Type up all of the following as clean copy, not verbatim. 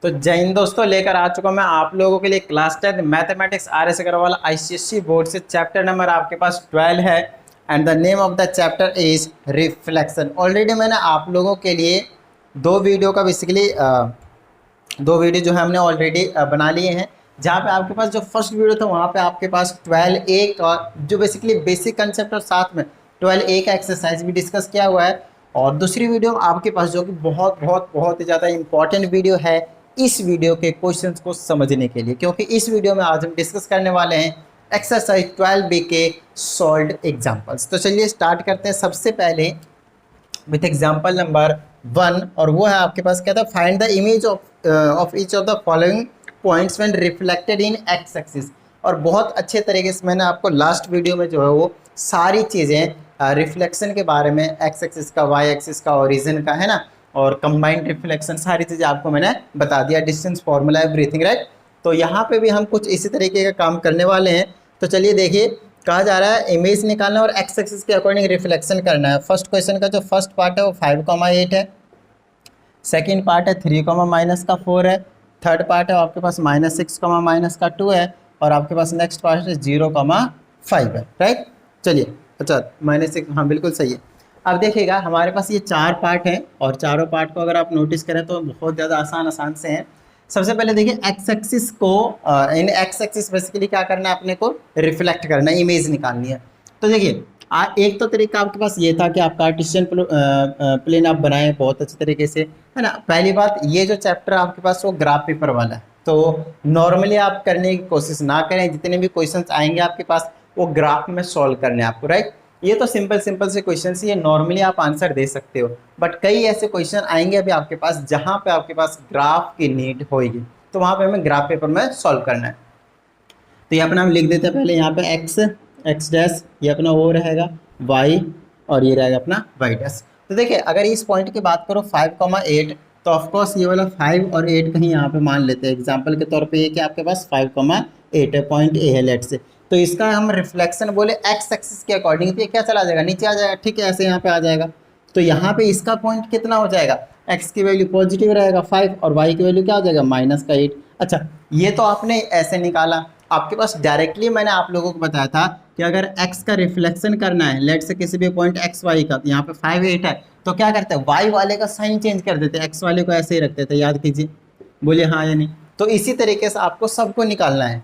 तो जय हिंद दोस्तों, लेकर आ चुका मैं आप लोगों के लिए class 10 mathematics RS Agarwal ICSE board से चैप्टर नंबर आपके पास 12 है। And the name of the chapter is reflection. Already मैंने आप लोगों के लिए दो वीडियो का बेसिकली दो वीडियो जो है हमने ऑलरेडी बना लिए हैं। जहाँ पे आपके पास जो फर्स्ट वीडियो था वहाँ पे आपके पास 12A का जो बेसिकली बेसिक कंसेप्ट और साथ में 12A का एक्सरसाइज भी डिस्कस किया हुआ है। और दूसरी वीडियो आपके पास जो कि बहुत बहुत बहुत ही ज़्यादा इंपॉर्टेंट वीडियो है इस वीडियो के क्वेश्चंस को समझने के लिए, क्योंकि इस वीडियो में आज हम डिस्कस करने वाले हैं एक्सरसाइज 12B के सॉल्व्ड एग्जाम्पल्स। तो चलिए स्टार्ट करते हैं सबसे पहले विथ एग्जाम्पल नंबर 1। और वो है आपके पास क्या था, find the image of each of the following points when reflected in x axis. और बहुत अच्छे तरीके से मैंने आपको लास्ट वीडियो में जो है वो सारी चीज़ें रिफ्लेक्शन के बारे में, एक्स एक्सिस का, वाई एक्सिस का, ओरिजिन का, है ना, और कंबाइंड रिफ्लेक्शन, सारी चीज़ें आपको मैंने बता दिया, डिस्टेंस फार्मूला, एवरीथिंग, राइट। तो यहाँ पे भी हम कुछ इसी तरीके का काम करने वाले हैं। तो चलिए देखिए, कहा जा रहा है इमेज निकालना और एक्स एक्सिस के अकॉर्डिंग रिफ्लेक्शन करना है। फर्स्ट क्वेश्चन का जो फर्स्ट पार्ट है वो 5,8 है, सेकेंड पार्ट है 3,-4 है, थर्ड पार्ट है आपके पास -6,-2 है, और आपके पास नेक्स्ट पार्ट है 0,5 है, राइट। चलिए, अच्छा -6, हाँ बिल्कुल सही है। अब देखिएगा हमारे पास ये चार पार्ट हैं और चारों पार्ट को अगर आप नोटिस करें तो बहुत ज़्यादा आसान से हैं। सबसे पहले देखिए एक्स एक्सिस को, इन एक्स एक्सिस बेसिकली क्या करना है, अपने को रिफ्लेक्ट करना है, इमेज निकालनी है। तो देखिए एक तो तरीका आपके पास ये था कि आप कार्टेशियन प्लेन आप बनाएं बहुत अच्छे तरीके से, है ना। पहली बात, ये जो चैप्टर आपके पास वो ग्राफ पेपर वाला है, तो नॉर्मली आप करने की कोशिश ना करें। जितने भी क्वेश्चंस आएंगे आपके पास वो ग्राफ में सॉल्व करने आपको, राइट। ये तो सिंपल से क्वेश्चन ये नॉर्मली आप आंसर दे सकते हो, बट कई ऐसे क्वेश्चन आएंगे अभी आपके पास जहाँ पे आपके पास ग्राफ की नीड होगी, तो वहाँ पे हमें ग्राफ पेपर में सॉल्व करना है। तो ये अपना हम लिख देते हैं पहले यहाँ पे एक्स डैश, ये अपना वो रहेगा वाई, और ये रहेगा अपना वाई डैश। तो देखिए अगर इस पॉइंट की बात करो 5,8, तो ऑफकोर्स ये वाला 5 और 8 कहीं यहाँ पे मान लेते हैं एग्जाम्पल के तौर पे, ये कि आपके पास 5,8 है, पॉइंट ए है लेट से। तो इसका हम रिफ्लेक्शन बोले एक्स एक्सिस के अकॉर्डिंग, तो ये क्या चला जाएगा, नीचे आ जाएगा, ठीक है, ऐसे यहाँ पे आ जाएगा। तो यहाँ पे इसका पॉइंट कितना हो जाएगा, एक्स की वैल्यू पॉजिटिव रहेगा 5 और वाई की वैल्यू क्या हो जाएगा -8। अच्छा, ये तो आपने ऐसे निकाला। आपके पास डायरेक्टली मैंने आप लोगों को बताया था कि अगर x का रिफ्लेक्शन करना है लेट से किसी भी पॉइंट एक्स वाई का, यहाँ पे 5,8 है, तो क्या करते हैं, y वाले का साइन चेंज कर देते हैं, x वाले को ऐसे ही रखते थे, याद कीजिए, बोलिए हाँ या नहीं। तो इसी तरीके से आपको सबको निकालना है।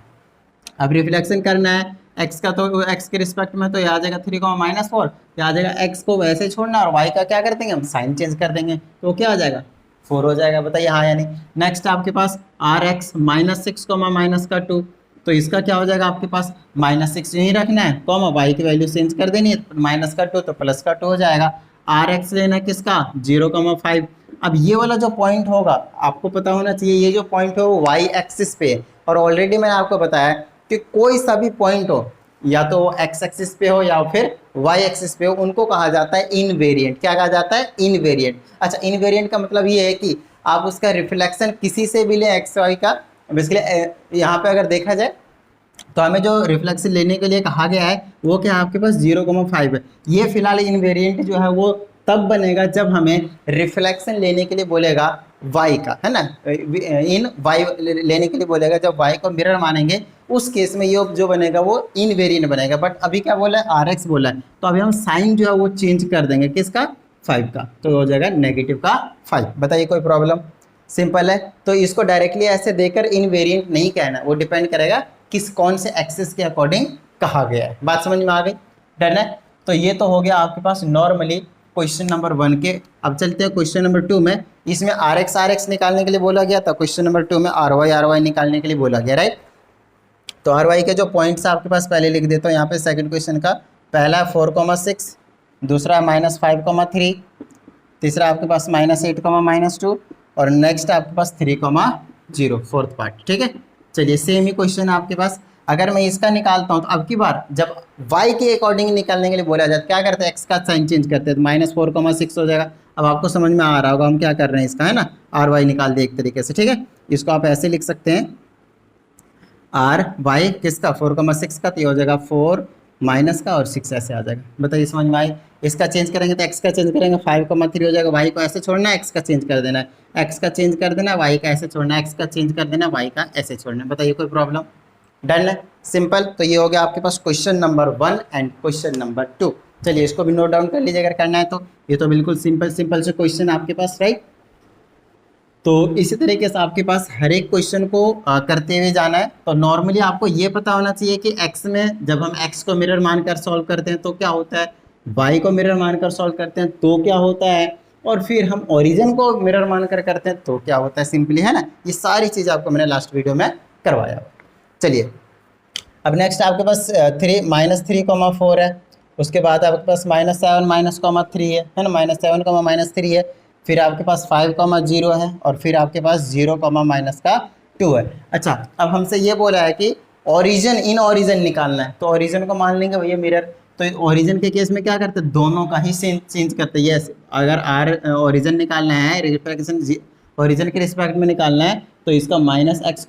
अब रिफ्लेक्शन करना है x का, तो x के रिस्पेक्ट में तो आ जाएगा 3,-4, आ जाएगा, x को वैसे छोड़ना और y का क्या कर देंगे हम, साइन चेंज कर देंगे, तो क्या आ जाएगा, 4 हो जाएगा। बताइए हाँ या नहीं। नेक्स्ट आपके पास rx -6, -2, तो इसका क्या हो जाएगा आपके पास -6 यहीं रखना है, कॉमा y की वैल्यू चेंज कर देनी है, -2 तो +2 हो जाएगा। rx लेना है किसका, 0,5। अब ये वाला जो पॉइंट होगा आपको पता होना चाहिए, ये जो पॉइंट हो वो y एक्सिस पे है, और ऑलरेडी मैंने आपको बताया कि कोई सा भी पॉइंट हो, या तो वो x एक्सिस पे हो या फिर y एक्सिस पे हो, उनको कहा जाता है इनवेरिएंट। क्या कहा जाता है, इनवेरिएंट। अच्छा, इनवेरिएंट का मतलब ये है कि आप उसका रिफ्लेक्शन किसी से भी लें एक्स वाई का। बेसिकली यहाँ पे अगर देखा जाए तो हमें जो रिफ्लेक्शन लेने के लिए कहा गया है वो क्या है, आपके पास 0,5 है। ये फिलहाल इनवेरिएंट जो है वो तब बनेगा जब हमें रिफ्लेक्शन लेने के लिए बोलेगा y का, है ना, इन y लेने के लिए बोलेगा, जब y को मिरर मानेंगे उस केस में ये जो बनेगा वो इनवेरिएंट बनेगा। बट अभी क्या बोला है, rx बोला है, तो अभी हम साइन जो है वो चेंज कर देंगे, किसका, 5 का, तो हो जाएगा नेगेटिव का 5। बताइए कोई प्रॉब्लम, सिंपल है। तो इसको डायरेक्टली ऐसे देकर इनवेरिएंट नहीं कहना, वो डिपेंड करेगा किस कौन से एक्सिस के अकॉर्डिंग कहा गया है। बात समझ में आ गई, डन है। तो ये तो हो गया आपके पास नॉर्मली क्वेश्चन नंबर 1 के। अब चलते हैं क्वेश्चन नंबर 2 में। इसमें rx निकालने के लिए बोला गया था, क्वेश्चन नंबर 2 में ry निकालने के लिए बोला गया, राइट। तो ry के जो पॉइंट्स आपके पास पहले लिख देता हूँ यहाँ पे। सेकंड क्वेश्चन का पहला है 4,6, दूसरा -5,3, तीसरा आपके पास -8, और नेक्स्ट आपके पास 3,0, फोर्थ पार्ट, ठीक है। चलिए सेम ही क्वेश्चन आपके पास। अगर मैं इसका निकालता हूँ तो अब की बार जब y के अकॉर्डिंग निकालने के लिए बोला जाता है क्या करते हैं, x का साइन चेंज करते हैं, तो -4,6 हो जाएगा। अब आपको समझ में आ रहा होगा हम क्या कर रहे हैं इसका, है ना, ry निकाल दिए एक तरीके से, ठीक है। इसको आप ऐसे लिख सकते हैं, ry किसका, 4,6 का, तो ये हो जाएगा 4 माइनस का और 6 ऐसे आ जाएगा। बताइए समझ में आई। इसका चेंज करेंगे तो x का चेंज करेंगे, 5,3 हो जाएगा। y को ऐसे छोड़ना है, x का चेंज कर देना है, x का चेंज कर देना है, y का ऐसे छोड़ना है, x का चेंज कर देना है, y का ऐसे छोड़ना है। बताइए कोई प्रॉब्लम? डन है, सिंपल। तो ये हो गया आपके पास question number 1 and question number 2। चलिए इसको भी नोट डाउन कर लीजिए अगर करना है तो। ये तो बिल्कुल सिंपल सिंपल से क्वेश्चन आपके पास, राइट। तो इसी तरीके से आपके पास हर एक क्वेश्चन को करते हुए जाना है। तो नॉर्मली आपको ये पता होना चाहिए कि x में जब हम x को मिरर मानकर सॉल्व करते हैं तो क्या होता है, y को मिरर मानकर सॉल्व करते हैं तो क्या होता है, और फिर हम ओरिजिन को मिरर मानकर करते हैं तो क्या होता है। सिंपली है ना, ये सारी चीज़ आपको मैंने लास्ट वीडियो में करवाया। चलिए अब नेक्स्ट आपके पास -3,4 है, उसके बाद आपके पास -7 -3 है ना, -7 -3 है, फिर आपके पास 5,0 है, और फिर आपके पास 0, -2 है। अच्छा, अब हमसे ये बोला है कि ओरिजिन इन ओरिजिन निकालना है, तो ओरिजिन को मान लेंगे भैया मिरर। तो ओरिजिन के केस में क्या करते हैं, दोनों का ही चेंज करते हैं। यस, अगर आर ओरिजिन निकालना है, रिफ्लेक्शन ओरिजिन के रिस्पेक्ट में निकालना है, तो इसका -x,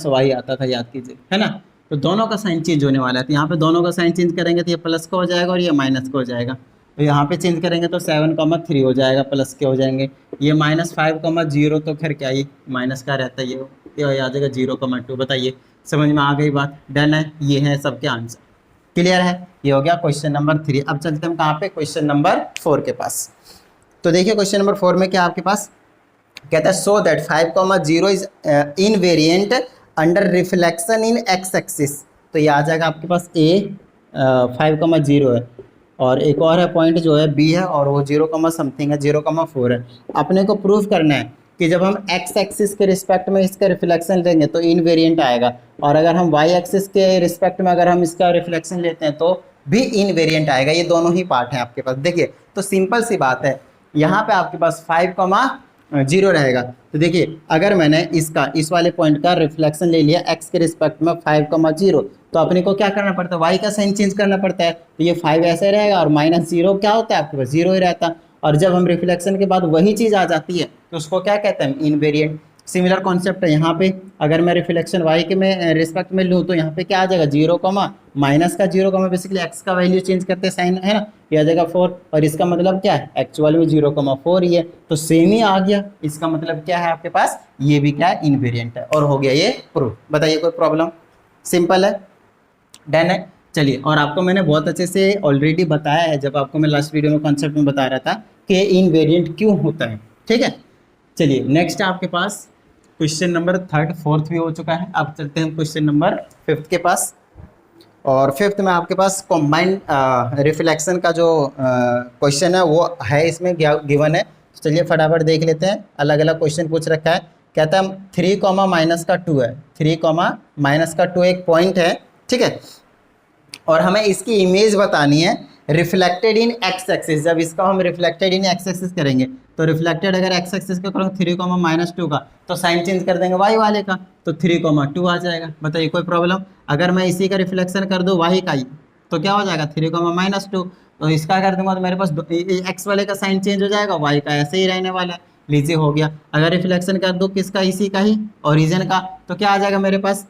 -y आता था, याद कीजिए, है ना। तो दोनों का साइन चेंज होने वाला है, तो यहाँ पे दोनों का साइन चेंज करेंगे तो ये प्लस का हो जाएगा और ये माइनस का हो जाएगा। तो यहाँ पे चेंज करेंगे तो 7,3 हो जाएगा, प्लस के हो जाएंगे। ये -5,0 तो खैर क्या, ये माइनस का रहता है, ये आ जाएगा 0,2। बताइए समझ में आ गई बात? डन है, ये है सबके आंसर। क्लियर है, ये हो गया क्वेश्चन नंबर 3। अब चलते हैं हम कहाँ पे, क्वेश्चन नंबर 4 के पास। तो देखिए क्वेश्चन नंबर 4 में क्या आपके पास कहता है, so that 5,0 is invariant under reflection in x axis. तो ये आ जाएगा आपके पास a 5,0 है, और एक और है पॉइंट जो है b है, और वो 0, समथिंग है, 0,4 है। अपने को प्रूव करना है कि जब हम x एक्सिस के रिस्पेक्ट में इसका रिफ्लेक्शन लेंगे तो इनवेरिएंट आएगा, और अगर हम y एक्सिस के रिस्पेक्ट में अगर हम इसका रिफ्लेक्शन लेते हैं तो भी इनवेरिएंट आएगा। ये दोनों ही पार्ट हैं आपके पास। देखिए तो सिंपल सी बात है, यहाँ पे आपके पास 5,0 रहेगा। तो देखिए अगर मैंने इसका इस वाले पॉइंट का रिफ्लेक्शन ले लिया x के रिस्पेक्ट में 5,0, तो अपने को क्या करना पड़ता है, y का साइन चेंज करना पड़ता है। तो ये 5 ऐसे रहेगा, और -0 क्या होता है आपके पास, 0 ही रहता। और जब हम रिफ्लेक्शन के बाद वही चीज़ आ जाती है तो उसको क्या कहते हैं, इनवेरिएंट। सिमिलर कॉन्सेप्ट है यहाँ पे, अगर मैं रिफ्लेक्शन y के में रिस्पेक्ट में लूँ तो यहाँ पे क्या आ जाएगा, 0, माइनस का 0, बेसिकली x का वैल्यू चेंज करते हैं साइन, है ना, ये आ जाएगा 4। और इसका मतलब क्या है, एक्चुअल में 0,4 ही है, तो सेम ही आ गया। इसका मतलब क्या है आपके पास, ये भी क्या है, इनवेरिएंट है, और हो गया ये प्रूफ। बताइए कोई प्रॉब्लम? सिंपल है, डन है। चलिए, और आपको मैंने बहुत अच्छे से ऑलरेडी बताया है, जब आपको मैं लास्ट वीडियो में कॉन्सेप्ट में बता रहा था कि इनवेरिएंट क्यों होता है, ठीक है। चलिए नेक्स्ट आपके पास क्वेश्चन नंबर 3rd 4th भी हो चुका है। अब चलते हैं क्वेश्चन नंबर 5th के पास, और 5th में आपके पास कॉम्बाइंड रिफ्लेक्शन का जो क्वेश्चन है वो है, इसमें गिवन है। चलिए फटाफट देख लेते हैं। अलग अलग क्वेश्चन पूछ रखा है, कहता है 3, -2 है, 3, -2 एक पॉइंट है, ठीक है, और हमें इसकी इमेज बतानी है रिफ्लेक्टेड इन x एक्सिस। जब इसका हम रिफ्लेक्टेड इन x एक्सिस करेंगे तो रिफ्लेक्टेड अगर x एक्सिस का करूँ 3, -2 का, तो साइन चेंज कर देंगे y वाले का, तो 3, 2 आ जाएगा। बताइए कोई प्रॉब्लम? अगर मैं इसी का रिफ्लेक्शन कर दूँ y का ही, तो क्या हो जाएगा, 3, -2। तो इसका कर दूंगा तो मेरे पास x वाले का साइन चेंज हो जाएगा, y का ऐसे ही रहने वाला है। लीजिए हो गया। अगर रिफ्लेक्शन कर दो किसका, इसी का ही, ओरिजिन का, तो क्या आ जाएगा मेरे पास,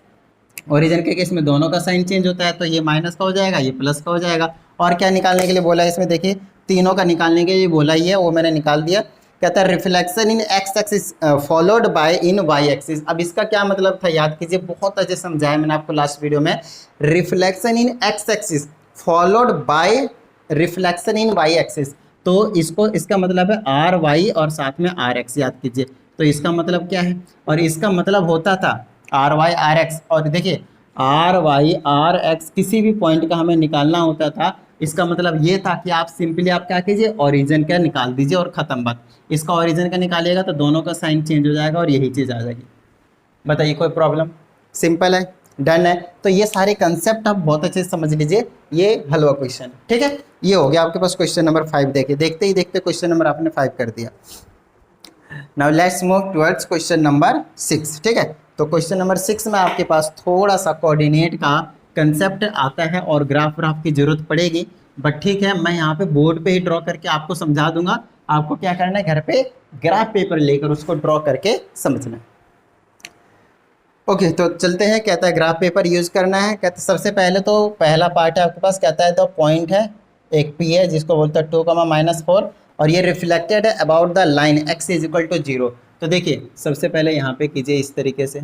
ओरिजिन के केस में दोनों का साइन चेंज होता है, तो ये माइनस का हो जाएगा, ये प्लस का हो जाएगा। और क्या निकालने के लिए बोला है इसमें, देखिए तीनों का निकालने के लिए बोला ही है, वो मैंने निकाल दिया। कहता है reflection in x axis followed by in y axis. अब इसका क्या मतलब था, याद कीजिए, बहुत अच्छे समझाया मैंने आपको लास्ट वीडियो में। Reflection in x axis followed by reflection in y axis, तो इसको, इसका मतलब है आर वाई और साथ में आर एक्स, याद कीजिए। तो इसका मतलब क्या है, और इसका मतलब होता था आर वाई आर एक्स। और देखिए आर वाई आर एक्स किसी भी पॉइंट का हमें निकालना होता था, इसका मतलब ये था कि आप सिंपली आप क्या कीजिए, ओरिजिन का निकाल दीजिए और ख़त्म बात। इसका ओरिजिन का निकालिएगा तो दोनों का साइन चेंज हो जाएगा और यही चीज़ आ जाएगी। बताइए कोई प्रॉब्लम? सिंपल है, डन है। तो ये सारे कंसेप्ट आप बहुत अच्छे से समझ लीजिए, ये हलवा क्वेश्चन, ठीक है। ये हो गया आपके पास क्वेश्चन नंबर 5। देखिए देखते ही देखते क्वेश्चन नंबर आपने 5 कर दिया। Now let's move towards question number 6, ठीक है। तो क्वेश्चन नंबर 6 में आपके पास थोड़ा सा कोऑर्डिनेट का कंसेप्ट आता है और ग्राफ की जरूरत पड़ेगी, बट ठीक है, मैं यहाँ पे बोर्ड पे ही ड्रॉ करके आपको समझा दूंगा। आपको क्या करना है, घर पे ग्राफ पेपर लेकर उसको ड्रॉ करके समझना है। ओके, तो चलते हैं। कहता है ग्राफ पेपर यूज करना है। कहते सबसे पहले तो पहला पार्ट है आपके पास, कहता है द पॉइंट है एक P है जिसको बोलते हैं 2, -4, और ये रिफ्लेक्टेड है about the line x is equal to 0। तो देखिए सबसे पहले यहाँ पे कीजिए इस तरीके से,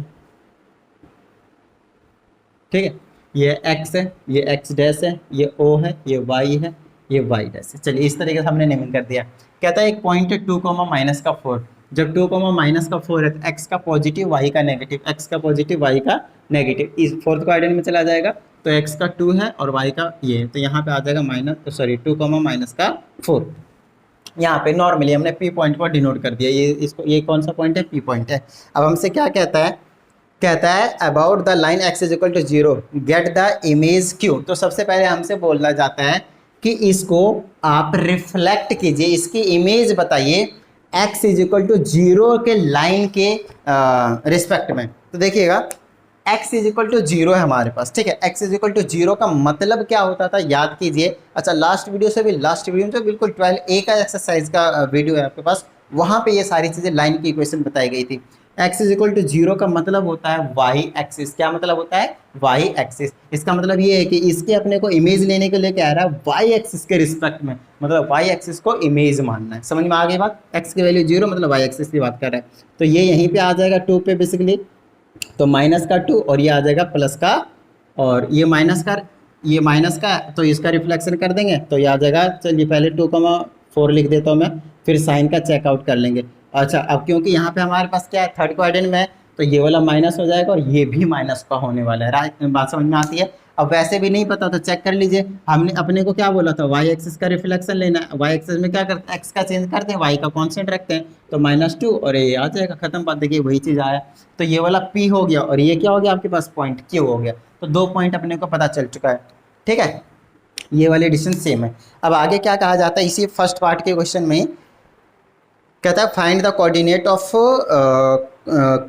ठीक है, ये x है, ये x डैश है, ये O है, ये y है, ये y डैश है। चलिए इस तरीके से हमने नेमिंग कर दिया। कहता है एक पॉइंट है 2, -4, जब 2, -4 है तो x का पॉजिटिव y का नेगेटिव, x का पॉजिटिव y का नेगेटिव, इस फोर्थ क्वाड्रेंट में चला जाएगा। तो x का 2 है और y का ये है, तो यहाँ पे आ जाएगा -2, यहाँ पे नॉर्मली हमने P पॉइंट को डिनोट कर दिया। ये इसको, ये कौन सा पॉइंट है? P पॉइंट है। अब हमसे क्या कहता है? कहता है about the line x is equal to 0 get the image Q। तो सबसे पहले हमसे बोलना जाता है कि इसको आप रिफ्लेक्ट कीजिए, इसकी इमेज बताइए x इज इक्वल टू 0 के लाइन के रिस्पेक्ट में। तो देखिएगा x इज इक्वल टू 0 है हमारे पास, ठीक है। x इज इक्वल टू 0 का मतलब क्या होता था, याद कीजिए। अच्छा, लास्ट वीडियो में जो बिल्कुल 12A का एक्सरसाइज का वीडियो है आपके पास, वहाँ पे ये सारी चीज़ें लाइन की इक्वेशन बताई गई थी। x इज इक्वल टू 0 का मतलब होता है y एक्सिस। क्या मतलब होता है? y axis. इसका मतलब ये है कि इसके अपने को इमेज लेने के लिए क्या आ रहा है? y एक्सिस के रिस्पेक्ट में, मतलब y एक्सिस को इमेज मानना है। समझ में आ गई बात? x की वैल्यू 0 मतलब y एक्सिस की बात कर रहा है। तो ये यहीं पे आ जाएगा 2 पे बेसिकली, तो -2 और ये आ जाएगा प्लस का, और ये माइनस का तो इसका रिफ्लेक्शन कर देंगे तो ये आ जाएगा। चलिए पहले 2, 4 लिख देता हूँ मैं, फिर साइन का चेकआउट कर लेंगे। अच्छा, अब क्योंकि यहाँ पे हमारे पास क्या है, थर्ड क्वाड्रेंट में है, तो ये वाला माइनस हो जाएगा और ये भी माइनस का होने वाला है। राइट, बात समझ में आती है? अब वैसे भी नहीं पता तो चेक कर लीजिए। हमने अपने को क्या बोला था? वाई एक्सिस का रिफ्लेक्शन लेना है। वाई एक्सिस में क्या करते हैं? एक्स का चेंज करते हैं, वाई का कांस्टेंट रखते हैं, तो -2 और ये आ जाएगा, खत्म बात। देखिए वही चीज़ आया। तो ये वाला P हो गया और ये क्या हो गया आपके पास? पॉइंट Q हो गया। तो 2 पॉइंट अपने को पता चल चुका है, ठीक है। ये वाली डिस्टेंस सेम है। अब आगे क्या कहा जाता है इसी फर्स्ट पार्ट के क्वेश्चन में? कहता है find the coordinate of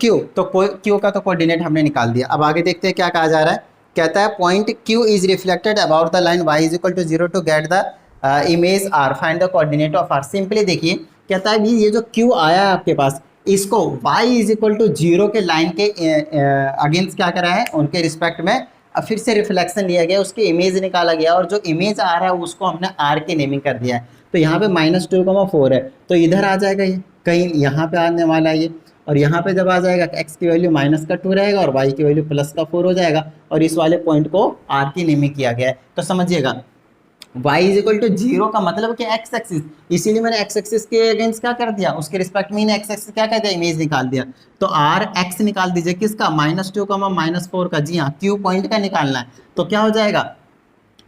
Q। तो Q का तो कोऑर्डिनेट हमने निकाल दिया। अब आगे देखते हैं क्या कहा जा रहा है। कहता है point Q is reflected about the line y is equal to 0 to get the image R, find the coordinate of R। Simply देखिए, कहता है ये जो Q आया है आपके पास, इसको y इज इक्वल टू 0 के लाइन के अगेंस्ट क्या करा है, उनके रिस्पेक्ट में अब फिर से रिफ्लेक्शन लिया गया, उसकी इमेज निकाला गया, और जो इमेज आ रहा है उसको हमने R की नेमिंग कर दिया है। तो यहाँ पे -2, 4 है, तो इधर आ जाएगा, ये कहीं यहाँ पे आने वाला है ये, और यहाँ पे जब आ जाएगा x की वैल्यू -2 रहेगा और y की वैल्यू +4 हो जाएगा, और इस वाले पॉइंट को R की नेमिंग किया गया है। तो समझिएगा y इज इक्वल टू 0 का मतलब कि x एक्सिस, इसीलिए मैंने x एक्सिस के अगेंस्ट क्या कर दिया, उसके रिस्पेक्ट में x एक्सिस क्या कर दिया, इमेज निकाल दिया। तो r x निकाल दीजिए, किसका? -2, -4 का। जी हाँ, Q पॉइंट का निकालना है। तो क्या हो जाएगा,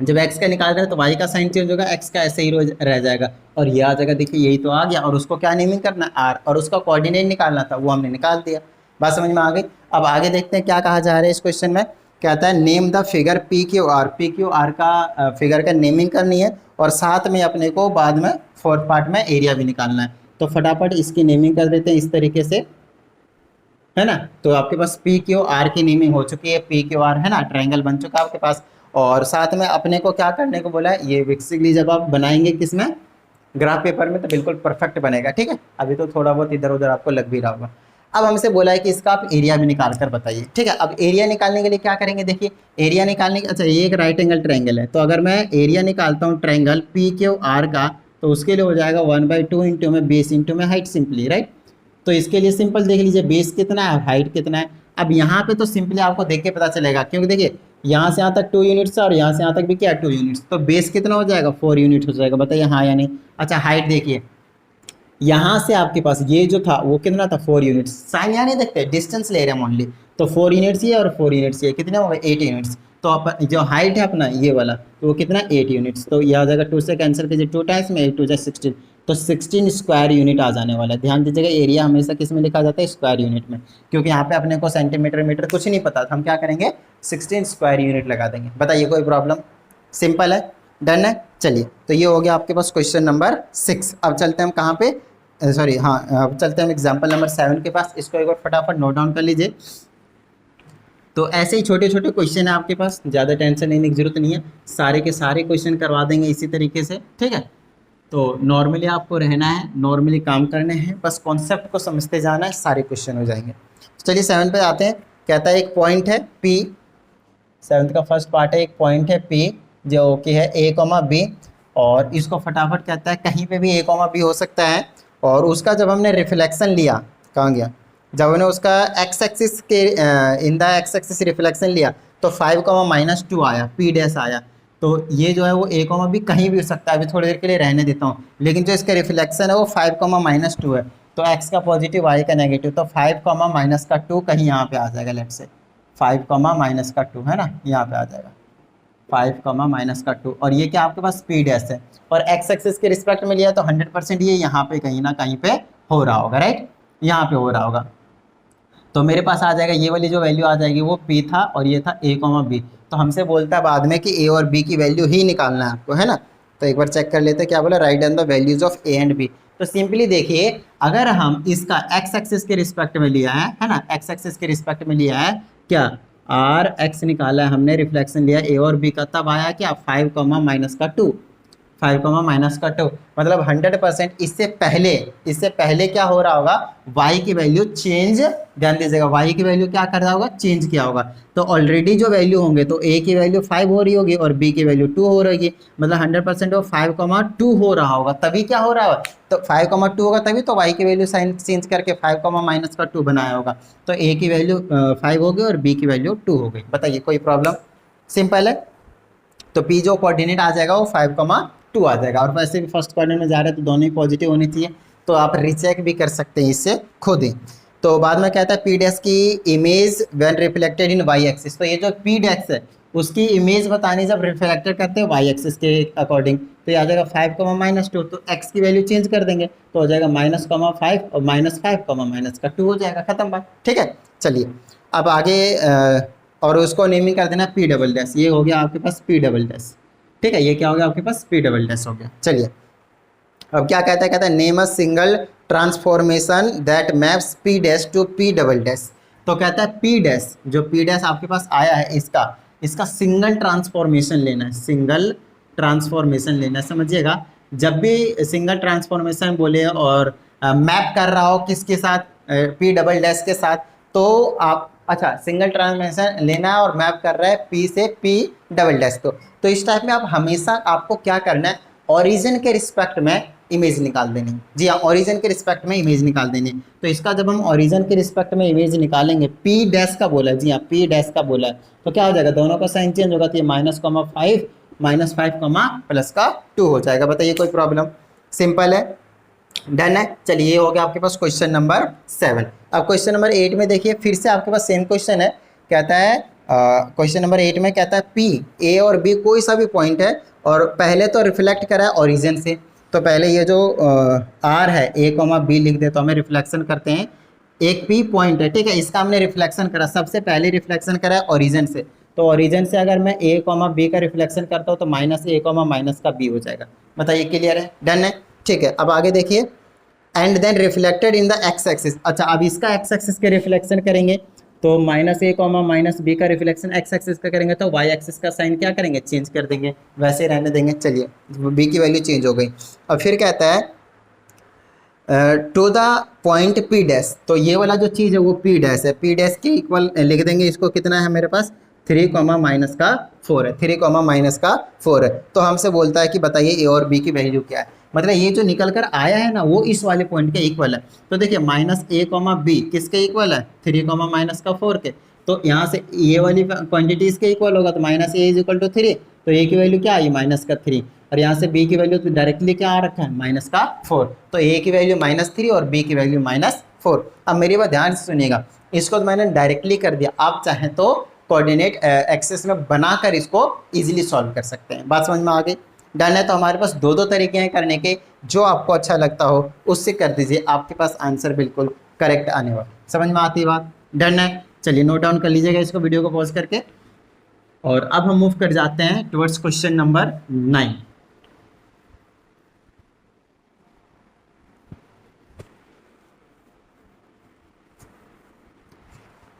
जब x का निकाल रहे हैं तो y का साइन चेंज होगा, x का ऐसे ही रह जाएगा, और ये आ जाएगा। देखिए यही तो आ गया, और उसको क्या नेमिंग करना है? R, और उसका कोऑर्डिनेट निकालना था, वो हमने निकाल दिया। बात समझ में आ गई? अब आगे देखते हैं क्या कहा जा रहा है इस क्वेश्चन में। कहता है नेम द फिगर PQR का फिगर का नेमिंग करनी है, और साथ में अपने को बाद में फोर्थ पार्ट में एरिया भी निकालना है। तो फटाफट इसकी नेमिंग कर देते हैं इस तरीके से, है ना। तो आपके पास PQR की नेमिंग हो चुकी है, PQR है ना, ट्रायंगल बन चुका है आपके पास। और साथ में अपने को क्या करने को बोला है, ये बेसिकली जब आप बनाएंगे किसमें, ग्राफ पेपर में, तो बिल्कुल परफेक्ट बनेगा, ठीक है। अभी तो थोड़ा बहुत इधर उधर आपको लग भी रहा होगा। अब हमसे बोला है कि इसका आप एरिया भी निकाल कर बताइए, ठीक है। अब एरिया निकालने के लिए क्या करेंगे, देखिए एरिया निकालने के, अच्छा ये एक राइट एंगल ट्रायंगल है, तो अगर मैं एरिया निकालता हूँ ट्रायंगल PQR का, तो उसके लिए हो जाएगा 1/2 इंटू में बेस इंटू में हाइट, सिंपली, राइट। तो इसके लिए सिंपल देख लीजिए, बेस कितना है, हाइट कितना है। अब यहाँ पे तो सिंपली आपको देख के पता चलेगा, क्योंकि देखिए यहाँ से यहाँ तक 2 यूनिट्स है और यहाँ से यहाँ तक भी क्या 2 यूनिट्स, तो बेस कितना हो जाएगा, 4 यूनिट हो जाएगा। बताइए हाँ या नहीं। अच्छा हाइट देखिए, यहाँ से आपके पास ये जो था वो कितना था, 4 यूनिट्स। साइन यहाँ नहीं देखते, डिस्टेंस ले रहे हैं ओनली, तो 4 यूनिट्स ये और 4 यूनिट्स ये, कितने हो गए, 8 यूनिट्स। तो आप जो हाइट है अपना ये वाला, तो वो कितना, 8 यूनिट्स। तो यह आ जाएगा 2 से कैंसिल कीजिए, 2 टाइम्स में 8 2 16, तो 16 स्क्वायर यूनिट आ जाने वाला है। ध्यान दीजिएगा, एरिया हमेशा किस में लिखा जाता है, स्क्वायर यूनिट में, क्योंकि यहाँ पे अपने को सेंटीमीटर मीटर कुछ नहीं पता था, हम क्या करेंगे 16 स्क्वायर यूनिट लगा देंगे। बताइए कोई प्रॉब्लम? सिंपल है, डन है। चलिए तो ये हो गया आपके पास क्वेश्चन नंबर 6। अब चलते हैं हम कहाँ पे, सॉरी हाँ, अब चलते हैं हम एग्जाम्पल नंबर 7 के पास। इसको एक बार फटाफट नोट डाउन कर लीजिए। तो ऐसे ही छोटे छोटे क्वेश्चन है आपके पास, ज़्यादा टेंशन लेने की जरूरत नहीं है, सारे के सारे क्वेश्चन करवा देंगे इसी तरीके से, ठीक है। तो नॉर्मली आपको रहना है, नॉर्मली काम करने हैं, बस कॉन्सेप्ट को समझते जाना है, सारे क्वेश्चन हो जाएंगे। चलिए 7 पे आते हैं। कहता है एक पॉइंट है P, 7th का फर्स्ट पार्ट है, एक पॉइंट है P जो कि है A, B, और इसको फटाफट कहता है कहीं पे भी ए कॉमा बी हो सकता है। और उसका जब हमने रिफ्लेक्शन लिया, कहाँ गया, जब हमने उसका एक्स एक्सिस के इन द एक्स एक्सिस रिफ्लेक्शन लिया तो 5, -2 आया, पी डैश आया। तो ये जो है वो ए कॉमा बी कहीं भी हो सकता है, अभी थोड़ी देर के लिए रहने देता हूँ, लेकिन जो इसका रिफ्लेक्शन है वो 5, -2 है। तो एक्स का पॉजिटिव वाई का नेगेटिव, तो 5, -2 कहीं यहाँ पे आ जाएगा, लेट से 5, -2 है ना, यहाँ पे आ जाएगा 5, -2 और ये क्या आपके पास पी डैश है और एक्स एक्सिस के रिस्पेक्ट में लिया तो 100% ये यहाँ पे कहीं ना कहीं पे हो रहा होगा, राइट, यहाँ पे हो रहा होगा। तो मेरे पास आ जाएगा ये वाली जो वैल्यू आ जाएगी वो P था और ये था A, B। तो हमसे बोलता है बाद में कि A और B की वैल्यू ही निकालना है आपको, है ना। तो एक बार चेक कर लेते हैं, क्या बोला, write down the values of A and B। तो सिंपली देखिए, अगर हम इसका एक्स एक्सिस के रिस्पेक्ट में लिया है ना, एक्स एक्सिस के रिस्पेक्ट में लिया है क्या, आर एक्स निकाला है हमने, रिफ्लेक्शन लिया A और B का, तब आया क्या 5, -2 मतलब 100%। इससे पहले क्या हो रहा होगा, y की वैल्यू चेंज, ध्यान दीजिएगा, y की वैल्यू क्या कर रहा होगा, चेंज किया होगा। तो ऑलरेडी जो वैल्यू होंगे तो a की वैल्यू 5 हो रही होगी और b की वैल्यू 2 हो रही होगी, मतलब 100% वो 5, 2 हो रहा होगा, तभी क्या हो रहा है, तो 5, 2 होगा तभी तो y की वैल्यू साइन चेंज करके 5, बनाया होगा। तो a की वैल्यू 5 हो गई और b की वैल्यू 2 हो गई। बताइए कोई प्रॉब्लम, सिंपल है। तो P जो कोऑर्डिनेट आ जाएगा वो 5, 2 आ जाएगा। और वैसे भी फर्स्ट कोऑर्डिनेट में जा रहे हैं तो दोनों ही पॉजिटिव होनी चाहिए, तो आप रीचेक भी कर सकते हैं इससे खुद ही। तो बाद में कहता है P डैश की image when reflected in y axis. तो ये जो P डैश है उसकी इमेज बतानी जब रिफ्लेक्टेड करते हैं y एक्सिस के अकॉर्डिंग, तो ये आ जाएगा 5, -2। तो x की वैल्यू चेंज कर देंगे तो हो जाएगा -5 और -5, -2 हो जाएगा, खत्म बात, ठीक है। चलिए अब आगे और उसको नेमिंग कर देना P डबल डैश, ये हो गया आपके पास P डबल डैश, ठीक है, ये क्या हो गया आपके पास P डबल डैश हो गया। चलिए अब क्या कहता है name a single transformation that maps P dash to P double dash. तो कहता है P डैश, जो P डैश आपके पास आया है इसका सिंगल ट्रांसफॉर्मेशन लेना है, सिंगल ट्रांसफॉर्मेशन लेना है, समझिएगा। जब भी सिंगल ट्रांसफॉर्मेशन बोले और मैप कर रहा हो किसके साथ, P डबल डैश के साथ, तो आप अच्छा सिंगल ट्रांसफॉर्मेशन लेना है और मैप कर रहा है P से P डबल डैश को, तो इस टाइप में आप हमेशा आपको क्या करना है, ओरिजिन के रिस्पेक्ट में इमेज निकाल देनी। जी हाँ, ओरिजिन के रिस्पेक्ट में इमेज निकाल देनी। तो इसका जब हम ओरिजिन के रिस्पेक्ट में इमेज निकालेंगे, P डैश का बोला है, जी हाँ P डैश का बोला है, तो क्या हो जाएगा, दोनों का साइन चेंज होगा, तो ये -5 -5, +2 हो जाएगा। बताइए कोई प्रॉब्लम, सिंपल है, डन है। चलिए ये हो गया आपके पास क्वेश्चन नंबर 7। अब क्वेश्चन नंबर 8 में देखिए, फिर से आपके पास सेम क्वेश्चन है। कहता है क्वेश्चन नंबर 8 में कहता है P, A और B कोई सा भी पॉइंट है और पहले तो रिफ्लेक्ट करा है ओरिजिन से। तो पहले ये जो R है A, B लिख दे, तो हमें रिफ्लेक्शन करते हैं, एक P पॉइंट है, ठीक है, इसका हमने रिफ्लेक्शन करा, सबसे पहले रिफ्लेक्शन करा है ओरिजिन से। तो ओरिजिन से अगर मैं A, B का रिफ्लेक्शन करता हूँ तो -A, -B हो जाएगा। बताइए क्लियर है, डन है, ठीक है। अब आगे देखिए, and then reflected in the x axis. अच्छा अब इसका एक्स एक्सिस के रिफ्लेक्शन करेंगे तो -A, -B का रिफ्लेक्शन एक्स एक्सिस का करेंगे तो वाई एक्सिस का साइन क्या करेंगे, चेंज कर देंगे, वैसे रहने देंगे। चलिए B की वैल्यू चेंज हो गई। अब फिर कहता है to the point P dash. तो ये वाला जो चीज़ है वो P डैश है, P डैश के इक्वल लिख देंगे इसको, कितना है मेरे पास 3, -4 है, 3, -4 है। तो हमसे बोलता है कि बताइए A और B की वैल्यू क्या है, मतलब ये जो निकल कर आया है ना वो इस वाले पॉइंट के इक्वल है। तो देखिए -A, B किसके इक्वल है, 3, -4 के। तो यहाँ से ये वाली क्वांटिटी इसके इक्वल होगा, तो -A = 3, तो A की वैल्यू क्या आई, -3, और यहाँ से B की वैल्यू तो डायरेक्टली क्या आ रखा है, -4। तो A की वैल्यू -3 और B की वैल्यू -4। अब मेरी बात ध्यान से सुनिएगा, इसको तो मैंने डायरेक्टली कर दिया, आप चाहें तो कोऑर्डिनेट एक्सेस में बनाकर इसको इजीली सॉल्व कर सकते हैं। बात समझ में आ गई, डन है। तो हमारे पास दो तरीके हैं करने के, जो आपको अच्छा लगता हो उससे कर दीजिए, आपके पास आंसर बिल्कुल करेक्ट आने वाला। समझ में आती है बात, डन है। चलिए नोट डाउन कर लीजिएगा इसको वीडियो को पॉज करके, और अब हम मूव कर जाते हैं टुवर्ड्स क्वेश्चन नंबर 9।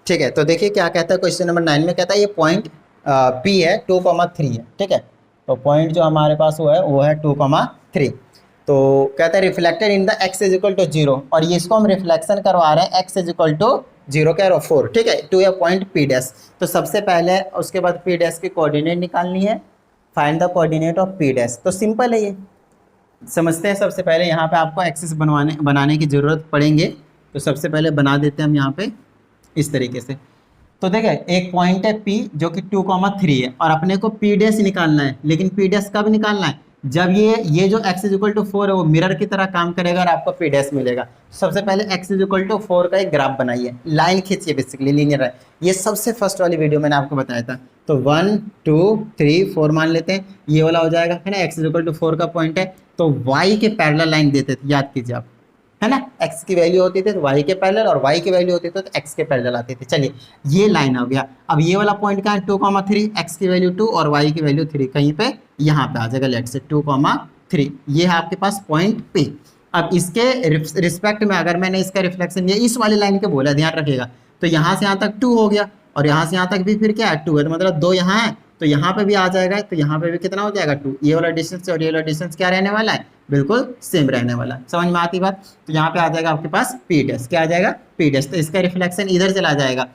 ठीक है, तो देखिए क्या कहता है क्वेश्चन नंबर 9 में, कहता है ये पॉइंट P है 2,3 है, ठीक है। तो पॉइंट जो हमारे पास वो है 2,3। तो कहता है रिफ्लेक्टेड इन द x = 0, और ये इसको हम रिफ्लेक्शन करवा रहे हैं x = 0 क्या 4, ठीक है, to a point P dash. तो सबसे पहले उसके बाद P डैश की कोऑर्डिनेट निकालनी है, find the coordinate of P dash. तो सिंपल है ये, समझते हैं। सबसे पहले यहाँ पे आपको एक्सिस बनाने की ज़रूरत पड़ेंगे, तो सबसे पहले बना देते हैं हम यहाँ पे इस तरीके से। तो देखिए एक पॉइंट है P जो कि 2,3 है और अपने को P डैश निकालना है, लेकिन P डैश कब निकालना है, जब ये जो x इक्वल टू 4 है वो मिरर की तरह काम करेगा और आपको P डैश मिलेगा। सबसे पहले x इक्वल टू 4 का एक ग्राफ बनाइए, लाइन खींचिए, बेसिकली लीनियर है। ये सबसे फर्स्ट वाली वीडियो मैंने आपको बताया था। तो 1 2 3 4 मान लेते हैं, ये वाला हो जाएगा, है ना। x इक्वल टू 4 का पॉइंट है, तो y के पैरेलल लाइन देते थे, याद कीजिए आप, है ना। x की वैल्यू होती थी तो y के पैरेलल, और y की वैल्यू होती थी तो x के पैरेलल आती थी। चलिए ये लाइन हो गया। अब ये वाला पॉइंट कहाँ है, 2,3, x की वैल्यू 2 और y की वैल्यू 3, कहीं पे यहाँ पे आ जाएगा, लेट से 2,3, ये है आपके पास पॉइंट P। अब इसके रिस्पेक्ट में अगर मैंने इसका रिफ्लेक्शन ये इस वाली लाइन के बोला, ध्यान रखिएगा, तो यहाँ से यहाँ तक 2 हो गया और यहाँ से यहाँ तक भी फिर क्या है 2 है, तो मतलब 2 यहाँ है, तो यहाँ पे भी आ जाएगा, तो यहाँ पे भी कितना हो जाएगा 2। ये वाला डिस्टेंस और ये वाला डिस्टेंस क्या रहने वाला है, बिल्कुल सेम रहने वाला है। समझ में आती बात। तो यहाँ पे आ जाएगा आपके पास P डैश, क्या आ जाएगा P डैश, तो इसका रिफ्लेक्शन इधर चला जाएगा।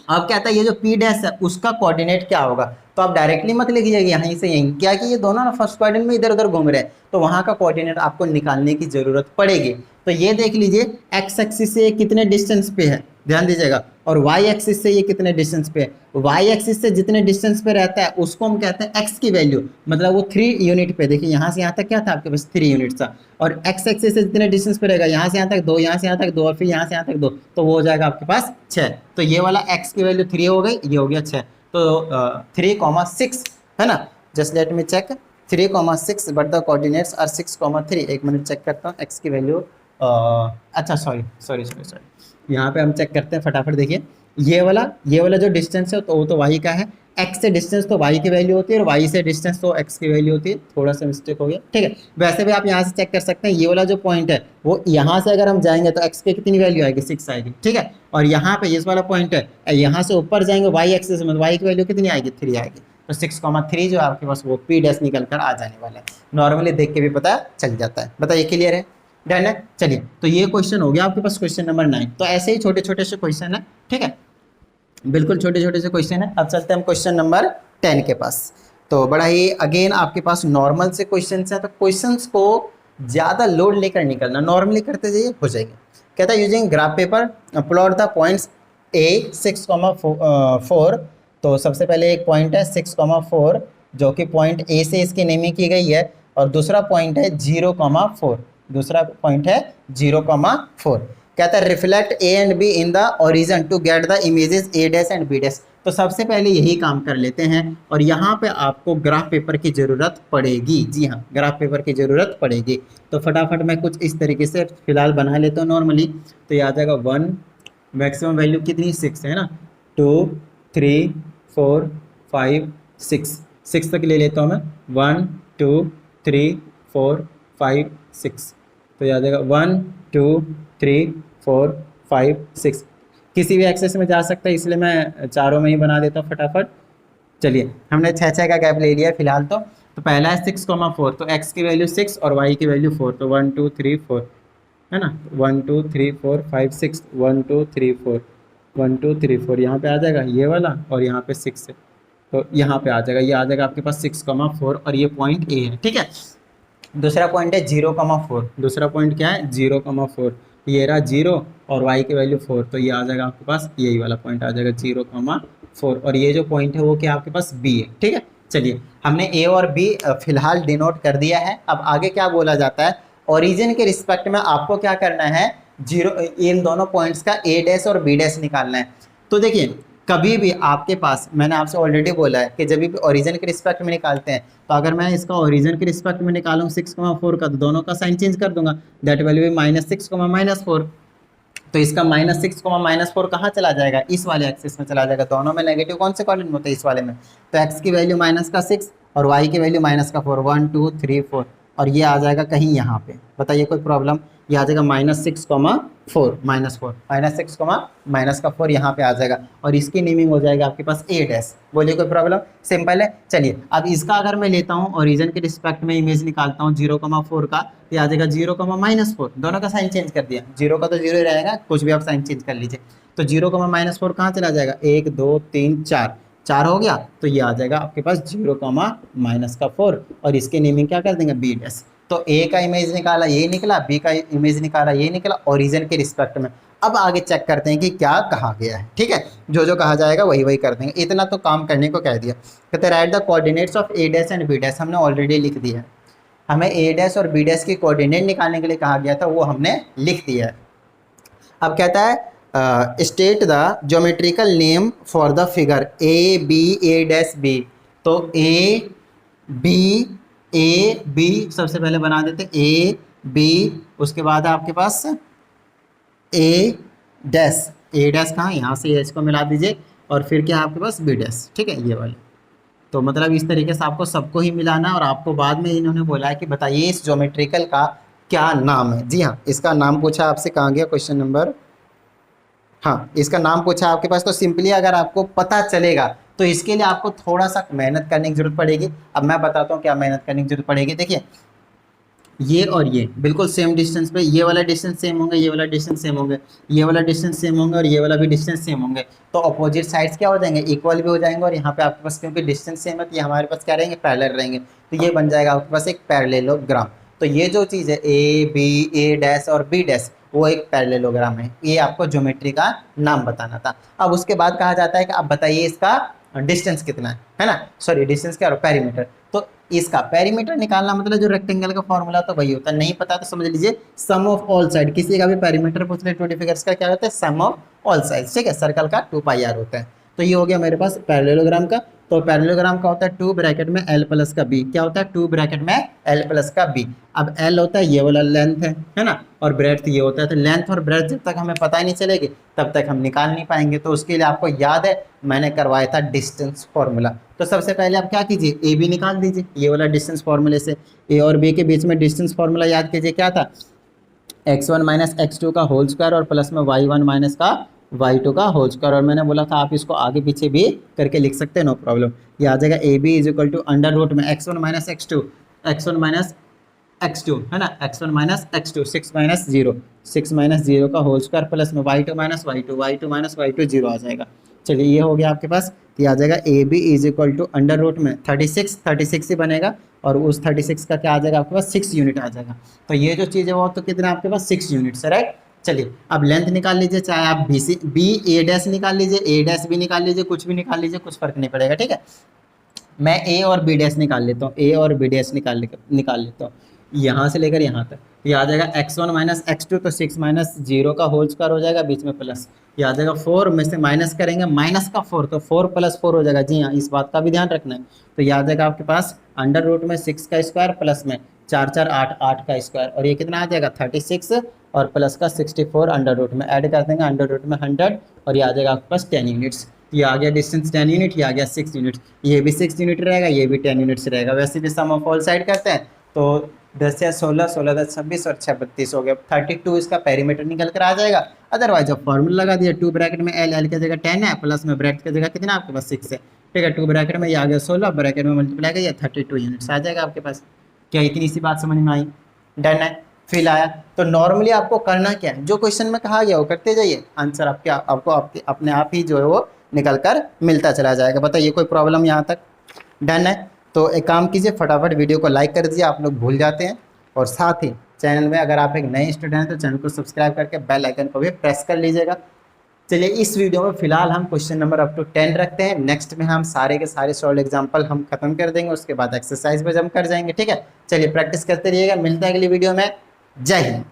अब क्या था, ये जो P डैश है उसका कोऑर्डिनेट क्या होगा, तो आप डायरेक्टली मत लिखिएगा यहीं से यहीं, क्या कि ये दोनों ना फर्स्ट कोऑर्डिनेट में इधर उधर घूम रहे हैं, तो वहाँ का कोऑर्डिनेट आपको निकालने की जरूरत पड़ेगी। तो ये देख लीजिए x एक्सिस से ये कितने डिस्टेंस पे है, ध्यान दीजिएगा, और y एक्सिस से ये कितने डिस्टेंस पे है। y एक्सिस से जितने डिस्टेंस पे रहता है उसको हम कहते हैं x की वैल्यू, मतलब वो 3 यूनिट पे, देखिए यहाँ से यहाँ तक क्या था आपके पास 3 यूनिट था, और x एक्सिस से जितने डिस्टेंस पे रहेगा, यहाँ से यहाँ तक 2, यहाँ से यहाँ तक 2 और फिर यहाँ से यहाँ तक 2, तो वो हो जाएगा आपके पास 6। तो ये वाला x की वैल्यू 3 हो गई, ये हो गया 6, तो 3,6 है ना। Just let me check, 3,6 but the coordinates are 6,3। एक मिनट चेक करता हूँ x की वैल्यू, अच्छा सॉरी, यहाँ पे हम चेक करते हैं फटाफट। देखिए ये वाला जो डिस्टेंस है तो वो तो y का है, x से डिस्टेंस तो y की वैल्यू होती है और y से डिस्टेंस तो x की वैल्यू होती है। थोड़ा सा मिस्टेक हो गया, ठीक है। वैसे भी आप यहाँ से चेक कर सकते हैं, ये वाला जो पॉइंट है वो यहाँ से अगर हम जाएंगे तो x की कितनी वैल्यू आएगी 6 आएगी, ठीक है। और यहाँ पे इस वाला पॉइंट है, यहाँ से ऊपर जाएंगे y एक्सिस में, y की वैल्यू कितनी आएगी 3 आएगी, तो 6,3 जो आपके पास वो P डैश निकल कर आ जाने वाला है। नॉर्मली देख के भी पता चल जाता है। बताइए क्लियर है, डन है। चलिए तो ये क्वेश्चन हो गया आपके पास क्वेश्चन नंबर 9। तो ऐसे ही छोटे छोटे से क्वेश्चन है, ठीक है, बिल्कुल छोटे छोटे से क्वेश्चन है। अब चलते हैं हम क्वेश्चन नंबर 10 के पास। तो बड़ा ही अगेन आपके पास नॉर्मल से क्वेश्चन है, तो क्वेश्चंस को ज़्यादा लोड लेकर निकलना, नॉर्मली करते जाइए हो जाएंगे। कहता है using graph paper plot the points A 6,4। तो सबसे पहले एक पॉइंट है 6,4 जो कि पॉइंट A से इसकी नेमिंग की गई है, और दूसरा पॉइंट है 0,4, दूसरा पॉइंट है 0,4। कहता है reflect A and B in the origin to get the images A dash and B dash. तो सबसे पहले यही काम कर लेते हैं, और यहाँ पे आपको ग्राफ पेपर की ज़रूरत पड़ेगी। जी हाँ, ग्राफ पेपर की ज़रूरत पड़ेगी। तो फटाफट मैं कुछ इस तरीके से फिलहाल बना लेता हूँ नॉर्मली। तो ये आ जाएगा 1, मैक्सिमम वैल्यू कितनी 6 है ना, 2 3 4 5 6 तक ले लेता हूँ मैं, 1 2 3 4 5 6। तो ये आ जाएगा 1 2 3 4 5 6। किसी भी एक्सेस में जा सकता है, इसलिए मैं चारों में ही बना देता हूँ फटाफट। चलिए हमने 6 का गैप ले लिया फिलहाल। तो पहला है 6,4, तो x की वैल्यू 6 और y की वैल्यू 4, तो 1 2 3 4 है ना, 1 2 3 4 5 6, 1 2 3 4 1 2 3 4, यहाँ पे आ जाएगा ये वाला, और यहाँ पे 6 है, तो यहाँ पे आ जाएगा, ये आ जाएगा आपके पास 6,4, और ये पॉइंट A है, ठीक है। दूसरा पॉइंट है 0,4, दूसरा पॉइंट क्या है 0,4, ये रहा 0 और y की वैल्यू 4, तो ये आ जाएगा आपके पास, यही वाला पॉइंट आ जाएगा 0,4, और ये जो पॉइंट है वो क्या आपके पास B है, ठीक है। चलिए हमने A और B फिलहाल डिनोट कर दिया है। अब आगे क्या बोला जाता है, ओरिजिन के रिस्पेक्ट में आपको क्या करना है, इन दोनों पॉइंट्स का A डैश और B डैश निकालना है। तो देखिए कभी भी आपके पास, मैंने आपसे ऑलरेडी बोला है कि जब भी ओरिजिन के रिस्पेक्ट में निकालते हैं, तो अगर मैं इसका ओरिजिन के रिस्पेक्ट में निकालूँ 6,4 का, तो दोनों का साइन चेंज कर दूंगा, दैट विल बी -6, -4। तो इसका -6, -4 कहाँ चला जाएगा, इस वाले एक्सिस में चला जाएगा। दोनों में नेगेटिव कौन से कॉलम में होता है, इस वाले में। तो x की वैल्यू -6 और y की वैल्यू -4, 1 2 3 4, और ये आ जाएगा कहीं यहाँ पे। बताइए कोई प्रॉब्लम, ये आ जाएगा -6,4 -4 यहाँ पे आ जाएगा, और इसकी नेमिंग हो जाएगा आपके पास A डैश। बोलिए कोई प्रॉब्लम, सिंपल है। चलिए अब इसका अगर मैं लेता हूँ ओरिजिन के रिस्पेक्ट में इमेज निकालता हूँ 0,4 का, ये आ जाएगा 0,-4, दोनों का साइन चेंज कर दिया, 0 का तो 0 ही रहेगा, कुछ भी आप साइन चेंज कर लीजिए। तो 0,-4 कहाँ चला जाएगा, 1 2 3 4, 4 हो गया, तो ये आ जाएगा आपके पास 0, और इसके नेमिंग क्या कर देंगे, बी डैश। तो ए का इमेज निकाला ये निकला, बी का इमेज निकाला ये निकला, ओरिजिन के रिस्पेक्ट में। अब आगे चेक करते हैं कि क्या कहा गया है, ठीक है, जो जो कहा जाएगा वही वही कर देंगे। इतना तो काम करने को कह दिया। कहते write the coordinates of A dash and B dash, हमने ऑलरेडी लिख दिया है। हमें ए डैश और बी डैश की कोऑर्डिनेट निकालने के लिए कहा गया था, वो हमने लिख दिया है। अब कहता है state the geometrical name for the figure A B A dash B. तो ए बी सबसे पहले बना देते ए बी, उसके बाद आपके पास ए डैश कहाँ, यहाँ से एच को मिला दीजिए, और फिर क्या आपके पास बी डैश, ठीक है, ये वाले। तो मतलब इस तरीके से आपको सबको ही मिलाना, और आपको बाद में इन्होंने बोला है कि बताइए इस ज्योमेट्रिकल का क्या नाम है। जी हाँ, इसका नाम पूछा आपसे, कहाँ गया क्वेश्चन नंबर, हाँ इसका नाम पूछा आपके पास। तो सिंपली अगर आपको पता चलेगा तो इसके लिए आपको थोड़ा सा मेहनत करने की जरूरत पड़ेगी। अब मैं बताता हूँ क्या मेहनत करने की जरूरत पड़ेगी। देखिए ये और ये बिल्कुल सेम डिस्टेंस पे, ये वाला डिस्टेंस सेम होंगे, ये वाला डिस्टेंस सेम होंगे, ये वाला डिस्टेंस सेम होंगे, और ये वाला भी डिस्टेंस सेम होंगे। तो अपोजिट साइड्स क्या हो जाएंगे, इक्वल भी हो जाएंगे, और यहाँ पे आपके पास क्योंकि डिस्टेंस सेम है तो ये हमारे पास क्या रहेंगे, पैरेलल रहेंगे। तो ये बन जाएगा आपके पास एक पैरेललोग्राम। तो ये जो चीज़ है ए बी ए डैश और बी डैश, वो एक पैरेललोग्राम है। ये आपको ज्योमेट्री का नाम बताना था। अब उसके बाद कहा जाता है कि अब बताइए इसका डिस्टेंस कितना है ना, सॉरी डिस्टेंस क्या, पेरीमीटर। तो इसका पेरीमीटर निकालना मतलब जो रेक्टेंगल का फॉर्मूला तो वही होता है, नहीं पता तो समझ लीजिए सम ऑफ ऑल साइड। किसी का भी पेरीमीटर पूछ ले 2D फिगर्स का, क्या होता है, सम ऑफ ऑल साइड, ठीक है, सर्कल का 2πr होता है। तो ये हो गया मेरे पास पैरेललोग्राम का। तो पैरेललोग्राम का होता है 2 ब्रैकेट में l प्लस का b, क्या होता है 2 ब्रैकेट में l प्लस का b। अब l होता है ये वाला लेंथ है ना, और ब्रेड्थ ये होता है। तो लेंथ और ब्रेड्थ जब तक हमें पता ही नहीं चलेगी तब तक हम निकाल नहीं पाएंगे। तो उसके लिए आपको याद है मैंने करवाया था डिस्टेंस फॉर्मूला। तो सबसे पहले आप क्या कीजिए, ए बी निकाल दीजिए ये वाला डिस्टेंस फॉर्मूले से। ए और बी के बीच में डिस्टेंस फॉर्मूला याद कीजिए, क्या था, x1 माइनस x2 का होल स्क्वायर और प्लस में y1 माइनस का y2 का होल स्क्वायर। और मैंने बोला था आप इसको आगे पीछे भी करके लिख सकते हैं, नो प्रॉब्लम। ये आ जाएगा A B is equal to under root में x1 minus x2, x1 minus x2 है ना, x1 माइनस x2, 6 माइनस 0 का होल स्क्वायर प्लस में y2 minus y2 minus y2 0 आ जाएगा। चलिए ये हो गया आपके पास। ये आ जाएगा A B is equal to under root में 36 ही बनेगा, और उस 36 का क्या आ जाएगा आपके पास 6 यूनिट आ जाएगा। तो ये जो चीज़ है वो तो कितना आपके पास 6 यूनिट्स है, राइट। चलिए अब लेंथ निकाल लीजिए, चाहे आप बी ए डैश निकाल लीजिए, ए डैश भी निकाल लीजिए, कुछ भी निकाल लीजिए, कुछ फर्क नहीं पड़ेगा, ठीक है। मैं ए और बी डैश निकाल लेता हूँ, ए और बी डैश निकाल लेता हूँ, यहाँ से लेकर यहाँ तक। ये आ जाएगा x1 माइनस x2, तो 6 माइनस 0 का होल स्क्वायर हो जाएगा, बीच में प्लस। ये आ जाएगा 4 में से माइनस करेंगे माइनस का 4, तो 4 प्लस 4 हो जाएगा। जी हाँ, इस बात का भी ध्यान रखना है। तो ये आ जाएगा आपके पास अंडर रूट में 6 का स्क्वायर प्लस में 4 4 8 8 का स्क्वायर, और ये कितना आ जाएगा 36, और प्लस का 64 अंडर रूट में ऐड कर देंगे, अंडर रूट में 100, और ये आ जाएगा आपके पास 10 यूनिट्स। ये आ गया डिस्टेंस 10 यूनिट, ये आ गया 6 यूनिट, ये भी 6 यूनिट रहेगा, ये भी 10 यूनिट्स रहेगा। वैसे भी सम ऑफ ऑल साइड करते हैं तो 10 या 16, 16 10 26 और 6 32 हो गया, 32 इसका पेरीमीटर निकल कर आ जाएगा। अदरवाइज अब फॉर्मूला लगा दिया, 2 ब्रैकेट में एल की जगह 10 है, प्लस में ब्रैकेट की जगह कितना आपके पास 6 है, ठीक है। 2 ब्रैकेट में ये आ गया 16, ब्रैकेट में मल्टीप्लाई किया 32 यूनिट्स आ जाएगा आपके पास। क्या इतनी सी बात समझ में आई, डन है, फिल आया। तो नॉर्मली आपको करना क्या है, जो क्वेश्चन में कहा गया वो करते जाइए, आंसर आपको अपने आप ही जो है वो निकल कर मिलता चला जाएगा। बताइए कोई प्रॉब्लम यहाँ तक, डन है। तो एक काम कीजिए, फटाफट वीडियो को लाइक कर दीजिए, आप लोग भूल जाते हैं। और साथ ही चैनल में अगर आप एक नए स्टूडेंट हैं तो चैनल को सब्सक्राइब करके बेल आइकन को भी प्रेस कर लीजिएगा। चलिए इस वीडियो में फिलहाल हम क्वेश्चन नंबर अप टू 10 रखते हैं। नेक्स्ट में हम सारे के सारे सॉल्व एग्जाम्पल हम खत्म कर देंगे, उसके बाद एक्सरसाइज पे जम कर जाएंगे, ठीक है। चलिए प्रैक्टिस करते रहिएगा, मिलते हैं अगली वीडियो में। जय हिंद।